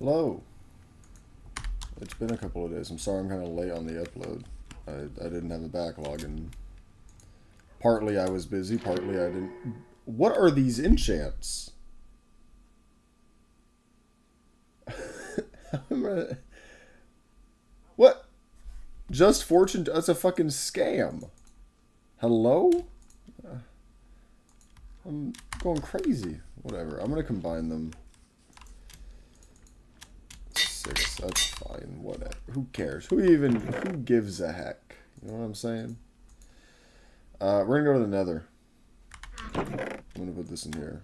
Hello. It's been a couple of days. I'm sorry I'm kind of late on the upload. I didn't have the backlog, and partly I was busy, partly I didn't. What are these enchants? What? Just fortune? That's a fucking scam. Hello? I'm going crazy. Whatever. I'm gonna combine them. 6. That's fine. Whatever. Who cares? Who gives a heck? You know what I'm saying? We're gonna go to the Nether. I'm gonna put this in here,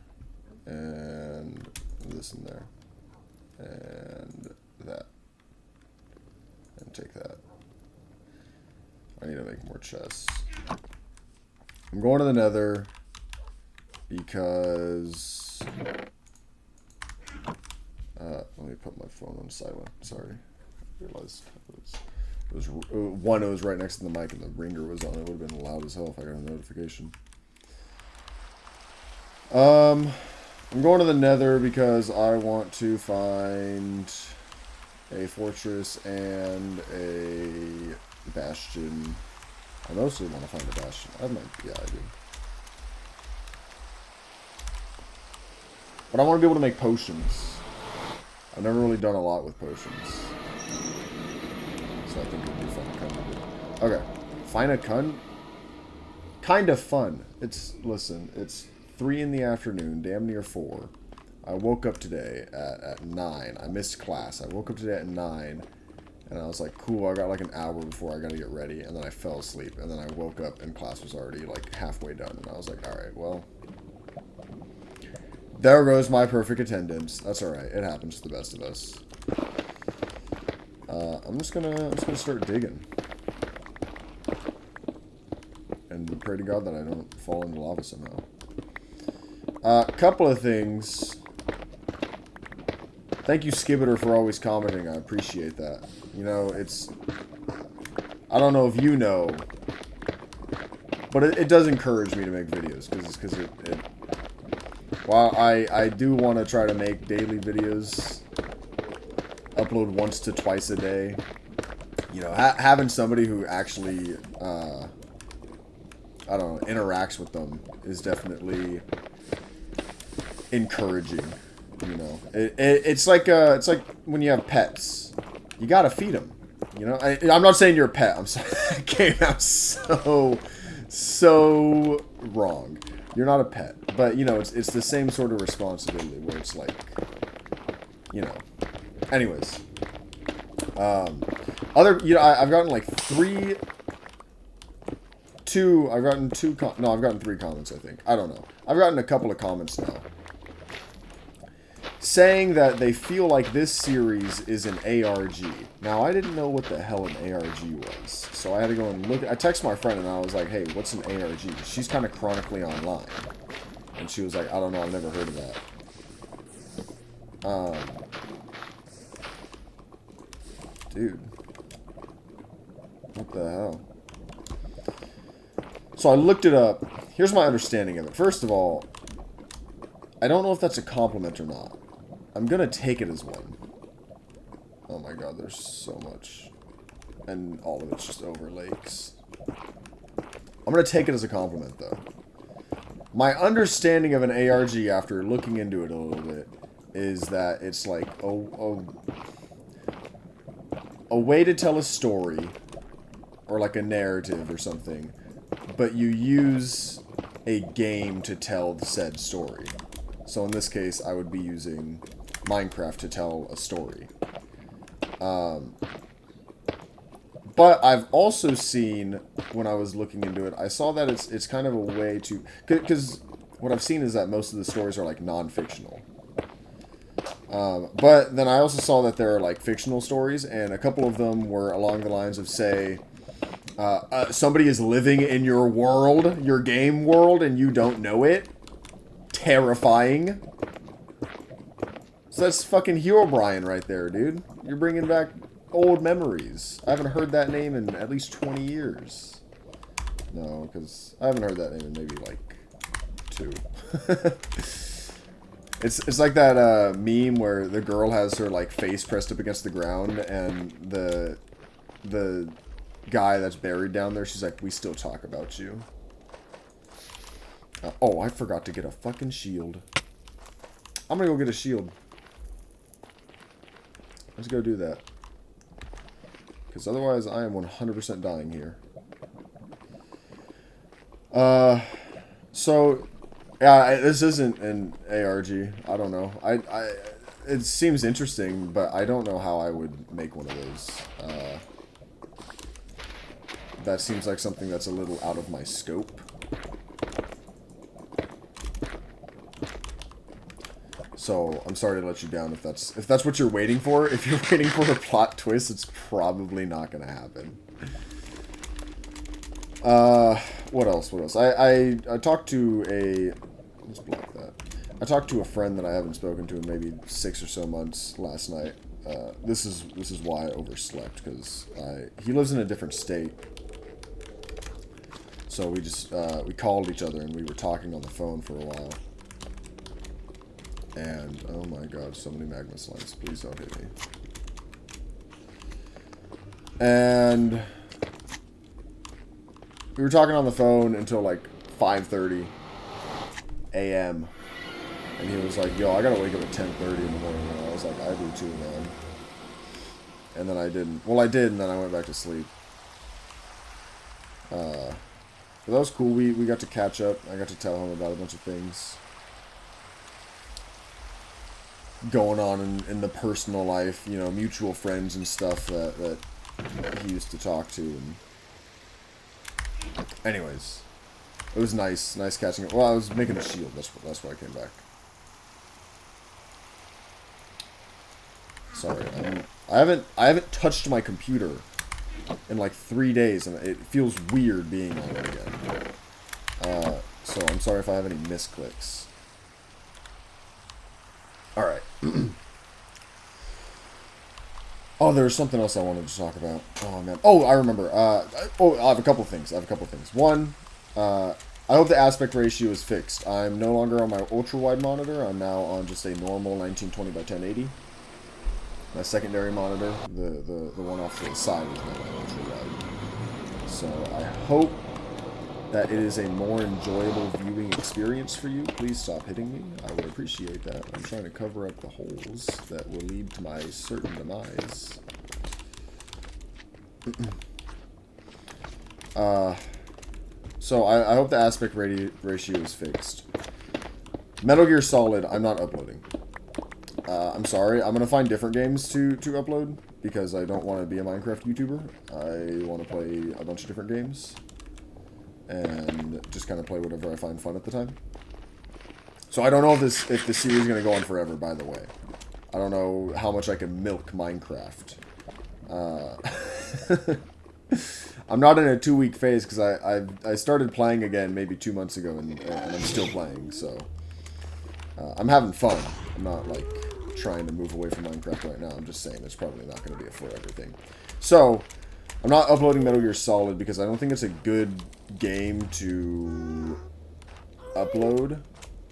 and this in there, and that, and take that. I need to make more chests. I'm going to the Nether because let me put my phone on silent. Sorry, I realized it was right next to the mic and the ringer was on. It would have been loud as hell if I got a notification. I'm going to the Nether because I want to find a fortress and a bastion. I mostly want to find a bastion. Yeah, I do. But I want to be able to make potions. I've never really done a lot with potions. So I think it would be fun to kind of do. Okay. Find a kind of fun. Listen, it's 3 in the afternoon, damn near 4. I woke up today at 9. I missed class. I woke up today at 9. And I was like, cool, I got like an hour before I got to get ready. And then I fell asleep. And then I woke up and class was already like halfway done. And I was like, alright, well, there goes my perfect attendance. That's alright. It happens to the best of us. I'm just gonna start digging. And pray to God that I don't fall into lava somehow. Couple of things. Thank you, Skibbiter, for always commenting. I appreciate that. You know, I don't know if you know, but it does encourage me to make videos because while I do want to try to make daily videos, upload once to twice a day, you know, having somebody who actually, I don't know, interacts with them is definitely encouraging. You know, it's like when you have pets, you gotta feed them. You know, I'm not saying you're a pet. I'm sorry, I came out so wrong. You're not a pet, but you know, it's the same sort of responsibility where it's like, you know. Anyways, you know, I've gotten like I've gotten 3 comments, I think. I don't know. I've gotten a couple of comments now saying that they feel like this series is an ARG. Now, I didn't know what the hell an ARG was, so I had to go and look. I texted my friend and I was like, hey, what's an ARG? She's kind of chronically online. And she was like, I don't know, I've never heard of that. Dude. What the hell? So I looked it up. Here's my understanding of it. First of all, I don't know if that's a compliment or not. I'm gonna take it as one. Oh my god, there's so much. And all of it's just over lakes. I'm gonna take it as a compliment, though. My understanding of an ARG, after looking into it a little bit, is that it's like a way to tell a story, or like a narrative or something, but you use a game to tell the said story. So in this case, I would be using Minecraft to tell a story. But I've also seen, when I was looking into it, I saw that it's kind of a way to... Because what I've seen is that most of the stories are, like, non-fictional. But then I also saw that there are, like, fictional stories, and a couple of them were along the lines of, say... somebody is living in your world, your game world, and you don't know it. Terrifying. So that's fucking Herobrine right there, dude. You're bringing back old memories. I haven't heard that name in at least 20 years. No, because I haven't heard that name in maybe, like, 2. It's like that meme where the girl has her like face pressed up against the ground, and the guy that's buried down there, she's like, "We still talk about you." Oh, I forgot to get a fucking shield. I'm gonna go get a shield. Let's go do that. Because otherwise I am 100% dying here. So, yeah, this isn't an ARG. I don't know. It seems interesting, but I don't know how I would make one of those. That seems like something that's a little out of my scope. So, I'm sorry to let you down if that's what you're waiting for. If you're waiting for a plot twist, it's probably not going to happen. What else? What else? I talked to a... Let's block that. I talked to a friend that I haven't spoken to in maybe 6 or so months last night. This is why I overslept, because he lives in a different state. So we just, we called each other and we were talking on the phone for a while. And, oh my god, so many magma slimes. Please don't hit me. And we were talking on the phone until like 5:30 a.m. And he was like, yo, I gotta wake up at 10:30 in the morning. And I was like, I do too, man. And then I didn't. Well, I did, and then I went back to sleep. But that was cool. We got to catch up. I got to tell him about a bunch of things going on in the personal life, you know, mutual friends and stuff that he used to talk to. And anyways, it was nice catching up. Well, I was making a shield. That's why I came back. Sorry, I haven't touched my computer in like 3 days, and it feels weird being on it again. So I'm sorry if I have any misclicks. All right. Oh, there was something else I wanted to talk about. Oh, man. Oh, I remember. I have a couple things. One, I hope the aspect ratio is fixed. I'm no longer on my ultra-wide monitor. I'm now on just a normal 1920 by 1080. My secondary monitor, the one off to the side, is not my ultra-wide. So I hope that it is a more enjoyable viewing experience for you. Please stop hitting me. I would appreciate that. I'm trying to cover up the holes that will lead to my certain demise. So I hope the aspect ratio is fixed. Metal Gear Solid, I'm not uploading. I'm sorry. I'm going to find different games to upload because I don't want to be a Minecraft YouTuber. I want to play a bunch of different games and just kind of play whatever I find fun at the time. So I don't know if the series is going to go on forever, by the way. I don't know how much I can milk Minecraft. I'm not in a 2-week phase because I started playing again maybe 2 months ago, and I'm still playing, so I'm having fun. I'm not like trying to move away from Minecraft right now. I'm just saying it's probably not going to be a forever thing. So I'm not uploading Metal Gear Solid because I don't think it's a good game to upload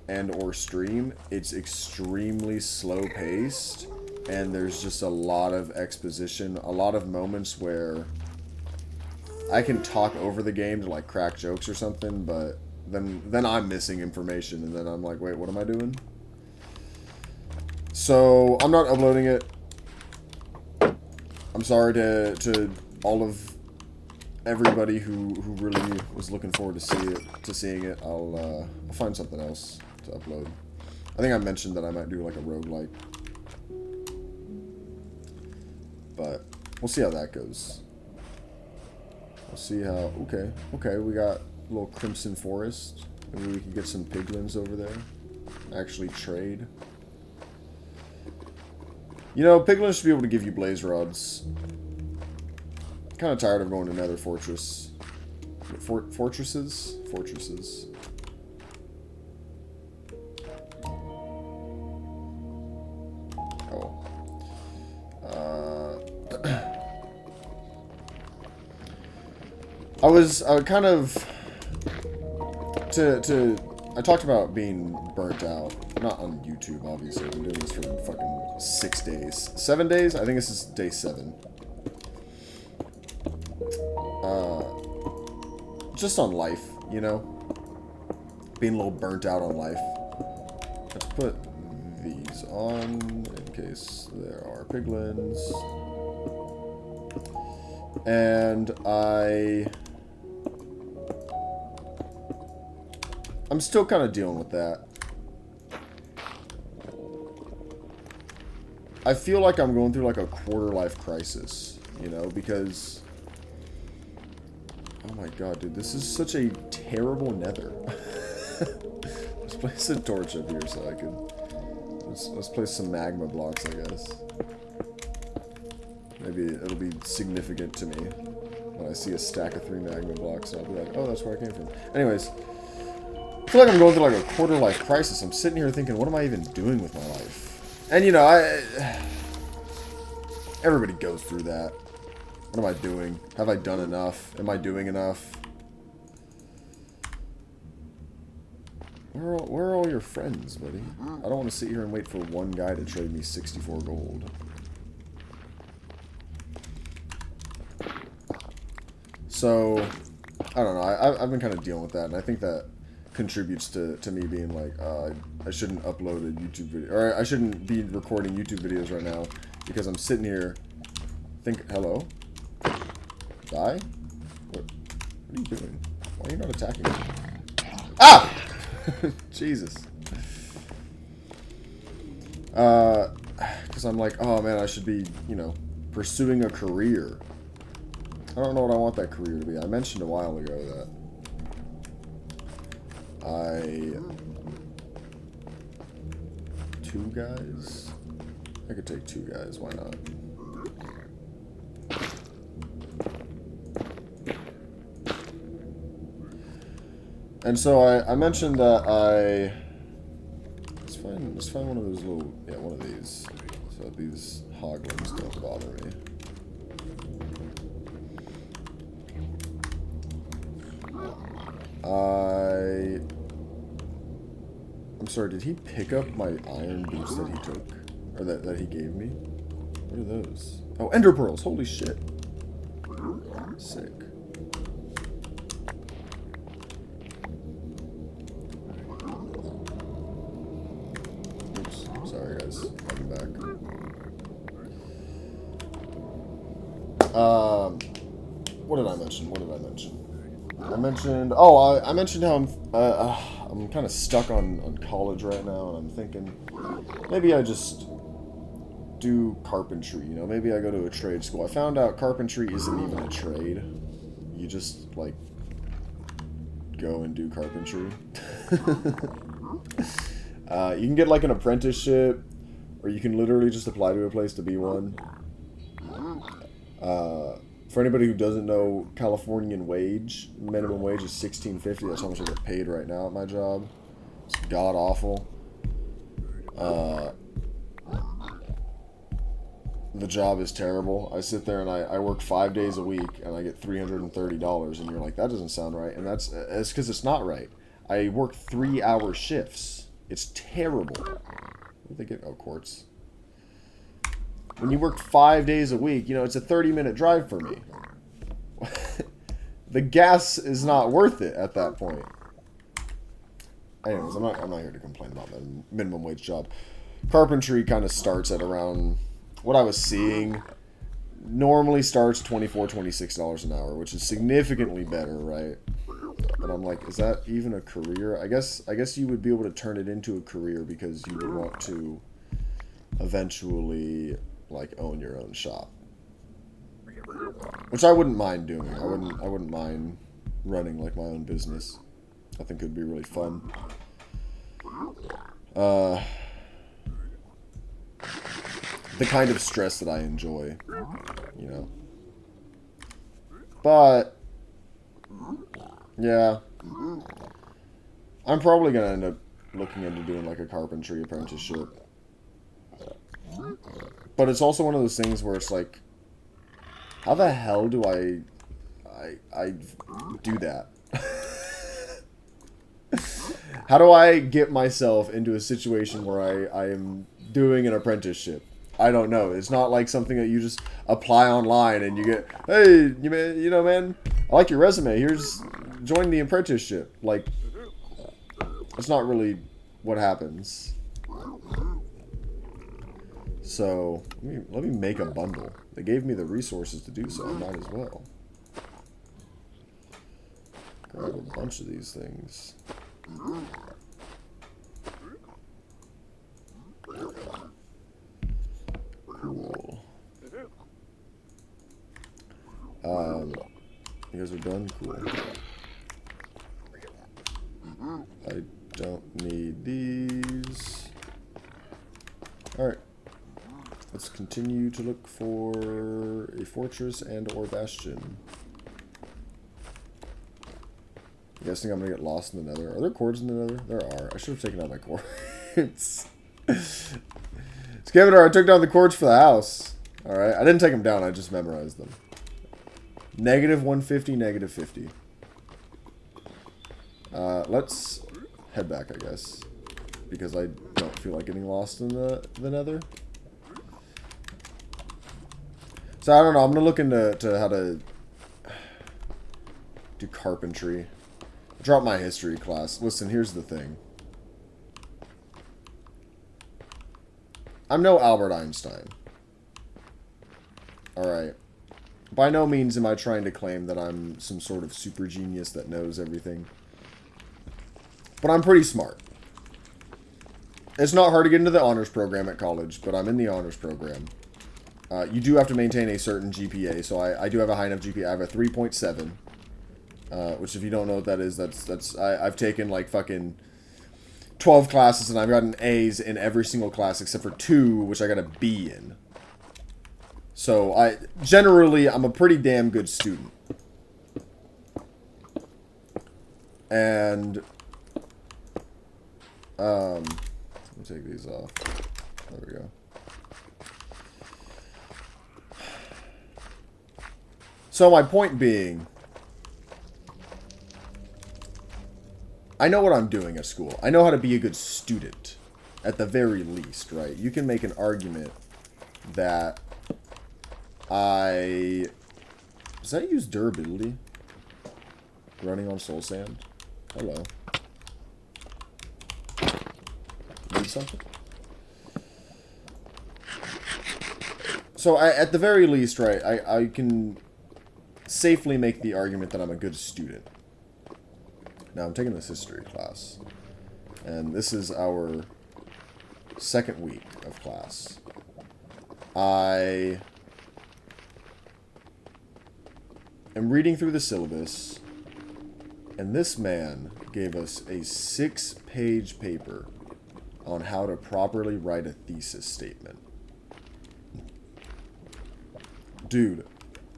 and or stream. It's extremely slow paced, and there's just a lot of exposition, a lot of moments where I can talk over the game to like crack jokes or something, but then I'm missing information, and then I'm like, wait, what am I doing? So I'm not uploading it. I'm sorry to all of everybody who really was looking forward to seeing it. I'll find something else to upload. I think I mentioned that I might do like a roguelike, but we'll see how that goes. We'll see how. Okay, we got a little Crimson Forest. Maybe we can get some piglins over there. Actually trade. You know, piglins should be able to give you blaze rods. Kind of tired of going to Nether Fortress. Fortresses? Fortresses. Oh. I kind of... I talked about being burnt out Not on YouTube, obviously. I've been doing this for fucking 6 days. 7 days? I think this is day 7. Just on life, you know? Being a little burnt out on life. Let's put these on in case there are piglins. And I'm still kind of dealing with that. I feel like I'm going through like a quarter-life crisis, you know, because... Oh my god, dude, this is such a terrible nether. Let's place a torch up here so I can... Let's place some magma blocks, I guess. Maybe it'll be significant to me when I see a stack of 3 magma blocks, and I'll be like, oh, that's where I came from. Anyways, I feel like I'm going through like a quarter-life crisis. I'm sitting here thinking, what am I even doing with my life? And, you know, everybody goes through that. What am I doing? Have I done enough? Am I doing enough? Where are all your friends, buddy? I don't want to sit here and wait for one guy to trade me 64 gold. So, I don't know. I've been kind of dealing with that, and I think that contributes to me being like, I shouldn't upload a YouTube video, or I shouldn't be recording YouTube videos right now, because I'm sitting here, hello? Die? What are you doing? Why are you not attacking me? Ah! Jesus. Because I'm like, oh man, I should be, you know, pursuing a career. I don't know what I want that career to be. I mentioned a while ago that two guys? I could take 2 guys, why not? And so I mentioned that let's find one of those little, yeah, one of these, so that these hoglins don't bother me. I'm sorry, did he pick up my iron boots that he took? Or that he gave me? What are those? Oh, ender pearls! Holy shit. Sick. Oops. Sorry, guys. I'll be back. What did I mention? I mentioned... Oh, I mentioned how I'm kind of stuck on college right now, and I'm thinking maybe I just do carpentry, you know? Maybe I go to a trade school. I found out carpentry isn't even a trade. You just, like, go and do carpentry. You can get, like, an apprenticeship, or you can literally just apply to a place to be one. For anybody who doesn't know, Californian wage, minimum wage is $16.50. That's how much I get paid right now at my job. It's god-awful. The job is terrible. I sit there and I work 5 days a week, and I get $330, and you're like, that doesn't sound right. And it's because it's not right. I work 3-hour shifts. It's terrible. What did they get? Oh, quartz. When you work 5 days a week, you know, it's a 30-minute drive for me. The gas is not worth it at that point. Anyways, I'm not here to complain about the minimum wage job. Carpentry kind of starts at around, what I was seeing, normally starts $24, $26 an hour, which is significantly better, right? But I'm like, is that even a career? I guess you would be able to turn it into a career because you would want to eventually, like, own your own shop, which I wouldn't mind doing. I wouldn't mind running like my own business. I think it would be really fun. The kind of stress that I enjoy, you know. But yeah, I'm probably gonna end up looking into doing like a carpentry apprenticeship. But it's also one of those things where it's like, how the hell do I do that? How do I get myself into a situation where I am doing an apprenticeship? I don't know. It's not like something that you just apply online and you get, hey, you know, man, I like your resume. Here's, join the apprenticeship. Like, it's not really what happens. So, let me make a bundle. They gave me the resources to do so. I might as well. Grab a bunch of these things. Cool. You guys are done? Cool. I don't need these. Alright. Let's continue to look for a fortress and or bastion. You guys think I'm gonna get lost in the Nether? Are there cords in the Nether? There are. I should have taken out my cords. Scamander, I took down the cords for the house. Alright, I didn't take them down, I just memorized them. Negative 150, negative 50. Let's head back, I guess. Because I don't feel like getting lost in the Nether. So I don't know, I'm gonna look into how to do carpentry. Drop my history class. Listen, here's the thing. I'm no Albert Einstein. Alright. By no means am I trying to claim that I'm some sort of super genius that knows everything. But I'm pretty smart. It's not hard to get into the honors program at college, but I'm in the honors program. You do have to maintain a certain GPA, so I do have a high enough GPA. I have a 3.7. Which, if you don't know what that is, I've taken like fucking 12 classes and I've gotten A's in every single class except for 2, which I got a B in. So I'm a pretty damn good student. And let me take these off. There we go. So my point being, I know what I'm doing at school. I know how to be a good student, at the very least, right? You can make an argument that does that use durability? Running on soul sand? Hello. Need something? So, at the very least, right, I can safely make the argument that I'm a good student. Now, I'm taking this history class, and this is our second week of class. I am reading through the syllabus, and this man gave us a 6-page paper on how to properly write a thesis statement. Dude,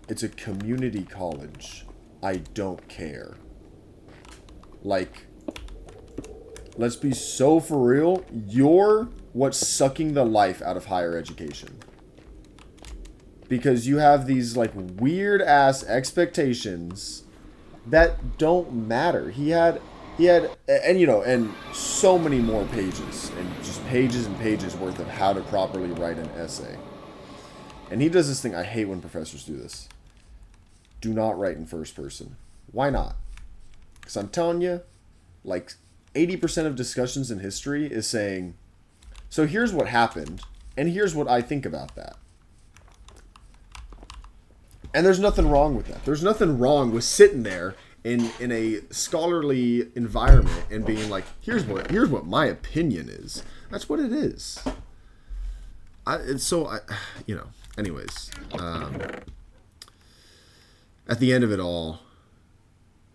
it's a community college. I don't care. Like, let's be so for real. You're what's sucking the life out of higher education. Because you have these, like, weird-ass expectations that don't matter. He had, and, you know, and so many more pages. And just pages and pages worth of how to properly write an essay. And he does this thing. I hate when professors do this. Do not write in first person. Why not? Because I'm telling you, like, 80% of discussions in history is saying, so here's what happened, and here's what I think about that. And there's nothing wrong with that. There's nothing wrong with sitting there in a scholarly environment and being like, here's what my opinion is. That's what it is. You know, anyways. At the end of it all,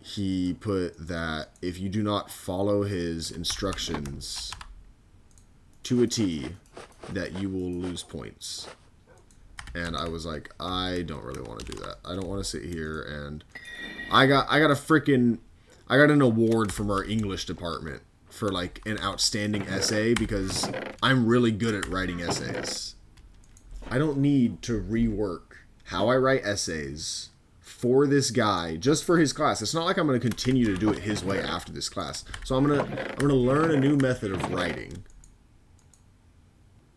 he put that if you do not follow his instructions to a T, that you will lose points. And I was like, I don't really want to do that. I don't want to sit here and I got an award from our English department for like an outstanding essay because I'm really good at writing essays. I don't need to rework how I write essays for this guy, just for his class. It's not like I'm going to continue to do it his way after this class. So I'm gonna learn a new method of writing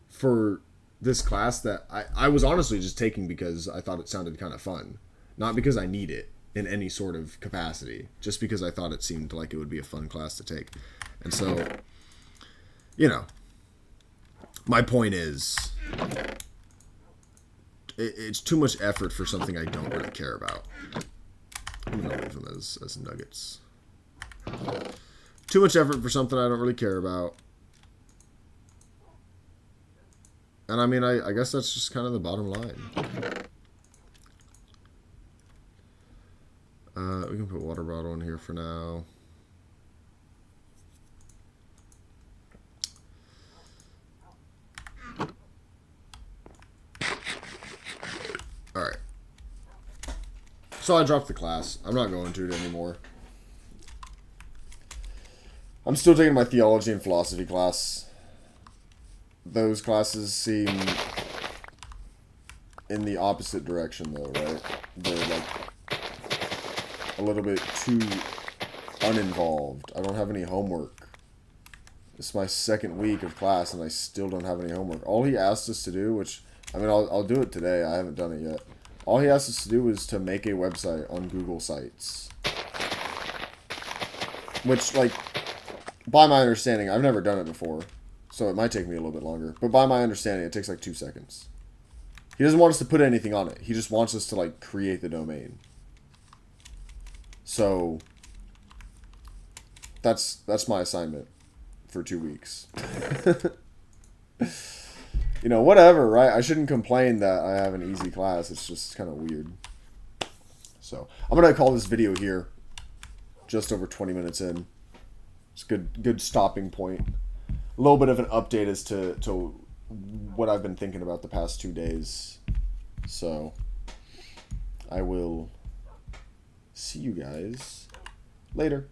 for this class that I was honestly just taking because I thought it sounded kind of fun. Not because I need it in any sort of capacity. Just because I thought it seemed like it would be a fun class to take. And so, you know, my point is, it's too much effort for something I don't really care about. I'm going to leave them as nuggets. Too much effort for something I don't really care about. And I mean, I guess that's just kind of the bottom line. We can put water bottle in here for now. Alright. So I dropped the class. I'm not going to it anymore. I'm still taking my theology and philosophy class. Those classes seem in the opposite direction, though, right? They're, like, a little bit too uninvolved. I don't have any homework. It's my second week of class, and I still don't have any homework. All he asked us to do, which, I mean, I'll do it today. I haven't done it yet. All he asked us to do was to make a website on Google Sites. Which, like, by my understanding, I've never done it before. So it might take me a little bit longer. But by my understanding, it takes like 2 seconds. He doesn't want us to put anything on it. He just wants us to, like, create the domain. So that's my assignment for 2 weeks. You know, whatever, right? I shouldn't complain that I have an easy class. It's just kind of weird. So I'm going to call this video here. Just over 20 minutes in. It's a good stopping point. A little bit of an update as to what I've been thinking about the past 2 days. So I will see you guys later.